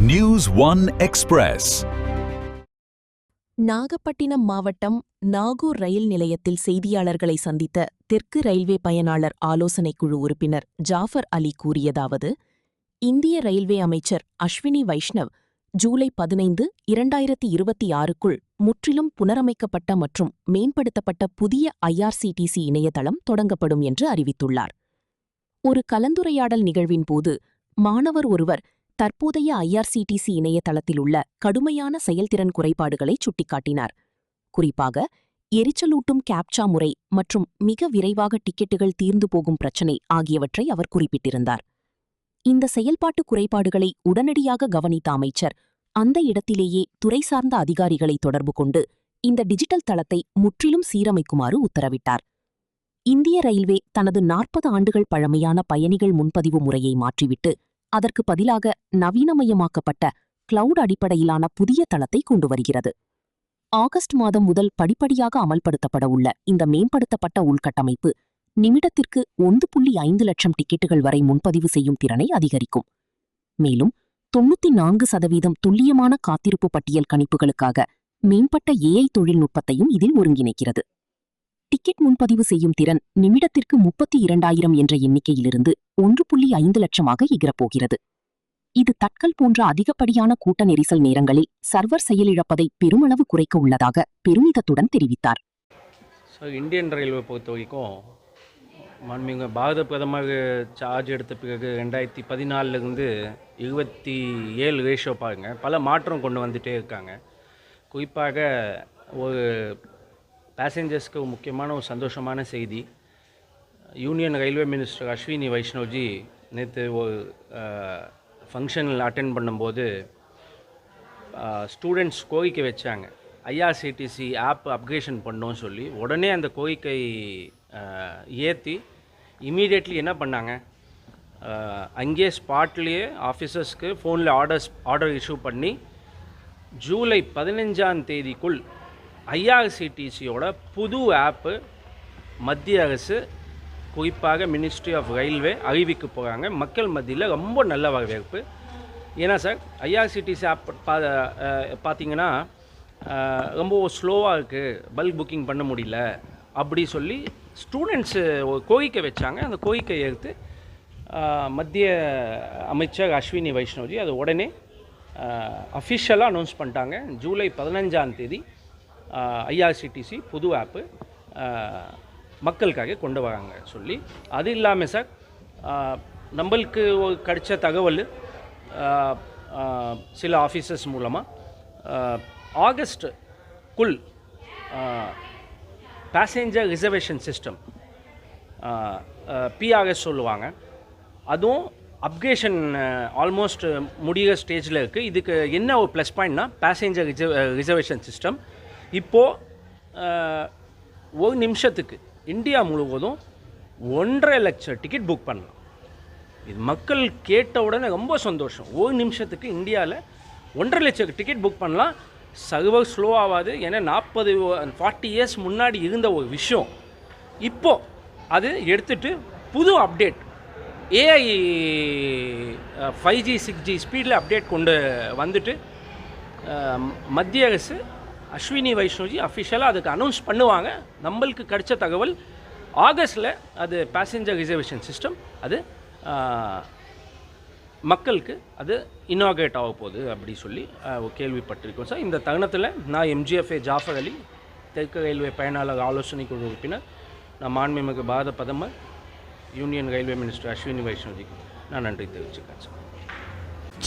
News One Express. Nagapattinam மாவட்டம் நாகூர் ரயில் நிலையத்தில் செய்தியாளர்களை சந்தித்த தெற்கு ரயில்வே பயனாளர் ஆலோசனைக் குழு உறுப்பினர் ஜாஃபர் அலி கூறியதாவது, இந்திய ரயில்வே அமைச்சர் அஸ்வினி வைஷ்ணவ் ஜூலை 15, 2026க்குள் முற்றிலும் புனரமைக்கப்பட்ட மற்றும் மேம்படுத்தப்பட்ட புதிய IRCTC இணையதளம் தொடங்கப்படும் என்று அறிவித்துள்ளார். ஒரு கலந்துரையாடல் நிகழ்வின் போது மாணவர் ஒருவர் தற்போதைய IRCTC இணையதளத்தில் உள்ள கடுமையான செயல்திறன் குறைபாடுகளை சுட்டிக்காட்டினார். குறிப்பாக எரிச்சலூட்டும் கேப்சா முறை மற்றும் மிக விரைவாக டிக்கெட்டுகள் தீர்ந்து போகும் பிரச்சினை ஆகியவற்றை அவர் குறிப்பிட்டிருந்தார். இந்த செயல்பாட்டு குறைபாடுகளை உடனடியாக கவனித்த அமைச்சர் அந்த இடத்திலேயே துறை சார்ந்த அதிகாரிகளை தொடர்பு கொண்டு இந்த டிஜிட்டல் தளத்தை முற்றிலும் சீரமைக்குமாறு உத்தரவிட்டார். இந்திய ரயில்வே தனது 40 ஆண்டுகள் பழமையான பயணிகள் முன்பதிவு முறையை மாற்றிவிட்டு அதற்கு பதிலாக நவீனமயமாக்கப்பட்ட கிளவுட் அடிப்படையிலான புதிய தளத்தை கொண்டு வருகிறது. ஆகஸ்ட் மாதம் முதல் படிப்படியாக அமல்படுத்தப்பட உள்ள இந்த மேம்படுத்தப்பட்ட உள்கட்டமைப்பு நிமிடத்திற்கு 1.5 லட்சம் டிக்கெட்டுகள் வரை முன்பதிவு செய்யும் திறனை அதிகரிக்கும். மேலும் 94% துல்லியமான காத்திருப்பு பட்டியல் கணிப்புகளுக்காக மேம்பட்ட AI தொழில்நுட்பத்தையும் இதில் ஒருங்கிணைக்கிறது. டிக்கெட் முன்பதிவு செய்யும் திறன் நிமிடத்திற்கு 32,000 என்ற எண்ணிக்கையிலிருந்து 1.5 லட்சமாக எகிரப்போகிறது. இது தட்கல் போன்ற அதிகப்படியான கூட்ட நெரிசல் நேரங்களில் சர்வர் செயலிழப்பதை பெருமளவு குறைக்க உள்ளதாக பெருமிதத்துடன் தெரிவித்தார். இந்தியன் ரயில்வே பொறுத்த வரைக்கும் மாண்புமிகு பாரத பிரதமர் சார்ஜ் எடுத்த பிறகு 2014 27 ரேஷியோ பாருங்க, பல மாற்றம் கொண்டு வந்துட்டே இருக்காங்க. குறிப்பாக ஒரு பேசஞ்சர்ஸ்க்கு முக்கியமான ஒரு சந்தோஷமான செய்தி, union railway minister Ashwini Vaishnawji நேற்று ஒரு ஃபங்க்ஷனில் அட்டென்ட் பண்ணும்போது ஸ்டூடெண்ட்ஸ் கோரிக்கை வச்சாங்க, IRCTC ஆப் அப்கிரேஷன் பண்ணோன்னு சொல்லி. உடனே அந்த கோரிக்கை ஏற்றி இமீடியட்லி என்ன பண்ணாங்க, அங்கேயே ஸ்பாட்லேயே ஆஃபீஸர்ஸ்க்கு ஃபோனில் ஆர்டர் இஷ்யூ பண்ணி ஜூலை 15 IRCTCயோட புது ஆப்பு மத்திய அரசு குறிப்பாக மினிஸ்ட்ரி ஆஃப் ரயில்வே அறிவிக்க போகிறாங்க. மக்கள் மத்தியில் ரொம்ப நல்ல வரவேற்பு. ஏன்னா சார், IRCTC ஆப் பார்த்தீங்கன்னா ரொம்ப ஸ்லோவாக இருக்குது, பல்க் புக்கிங் பண்ண முடியல அப்படி சொல்லி ஸ்டூடெண்ட்ஸு ஒரு கோரிக்கை வச்சாங்க. அந்த கோரிக்கை எடுத்து மத்திய அமைச்சர் அஸ்வினி வைஷ்ணவ்ஜி அது உடனே அஃபிஷியலாக அனௌன்ஸ் பண்ணிட்டாங்க. ஜூலை 15 IRCTC புது ஆப்பு மக்களுக்காக கொண்டு வராங்க சொல்லி. அது இல்லாமல் சார், நம்மளுக்கு கிடைச்ச தகவல் சில ஆஃபீஸர்ஸ் மூலமாக ஆகஸ்ட்டுக்குள் பேசஞ்சர் ரிசர்வேஷன் சிஸ்டம் PRS சொல்லுவாங்க, அதுவும் அப்கிரேஷன் ஆல்மோஸ்ட் முடிகிற ஸ்டேஜில் இருக்குது. இதுக்கு என்ன ஒரு ப்ளஸ் பாயிண்ட்னா, பேசஞ்சர் ரிசர்வேஷன் சிஸ்டம் இப்போது ஒரு நிமிஷத்துக்கு இந்தியா முழுவதும் 1.5 லட்சம் டிக்கெட் புக் பண்ணலாம். இது மக்கள் கேட்ட உடனே ரொம்ப சந்தோஷம். ஒரு நிமிஷத்துக்கு இந்தியாவில் 1.5 லட்சம் டிக்கெட் புக் பண்ணலாம். சர்வர் ஸ்லோ ஆகாது. ஏன்னா 40 இயர்ஸ் முன்னாடி இருந்த ஒரு விஷயம் இப்போது அது எடுத்துகிட்டு புது அப்டேட் AI 5G 6G ஸ்பீடில் அப்டேட் கொண்டு வந்துட்டு மத்திய அரசு அஸ்வினி வைஷ்ணவ்ஜி அஃபிஷியலாக அதுக்கு அனௌன்ஸ் பண்ணுவாங்க. நம்மளுக்கு கிடைச்ச தகவல் ஆகஸ்ட்டில் அது பேசஞ்சர் ரிசர்வேஷன் சிஸ்டம் அது மக்களுக்கு அது இனாக்ரேட் ஆக போகுது அப்படி சொல்லி கேள்விப்பட்டிருக்கோம் சார். இந்த தருணத்தில் நான் MGFA ஜாஃபர் அலி, தெற்கு ரயில்வே பயனாளர் ஆலோசனை குழு உறுப்பினர், நான் மாண்புமிகு பாரத பிரதமர் யூனியன் ரயில்வே மினிஸ்டர் அஸ்வினி வைஷ்ணவ்ஜிக்கு நான் நன்றி தெரிவிச்சுக்கிறேன் சார்.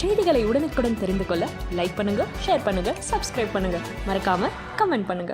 செய்திகளை உடனுக்குடன் தெரிந்து கொள்ள லைக் பண்ணுங்க, ஷேர் பண்ணுங்க, சப்ஸ்கிரைப் பண்ணுங்க, மறக்காம கமெண்ட் பண்ணுங்க.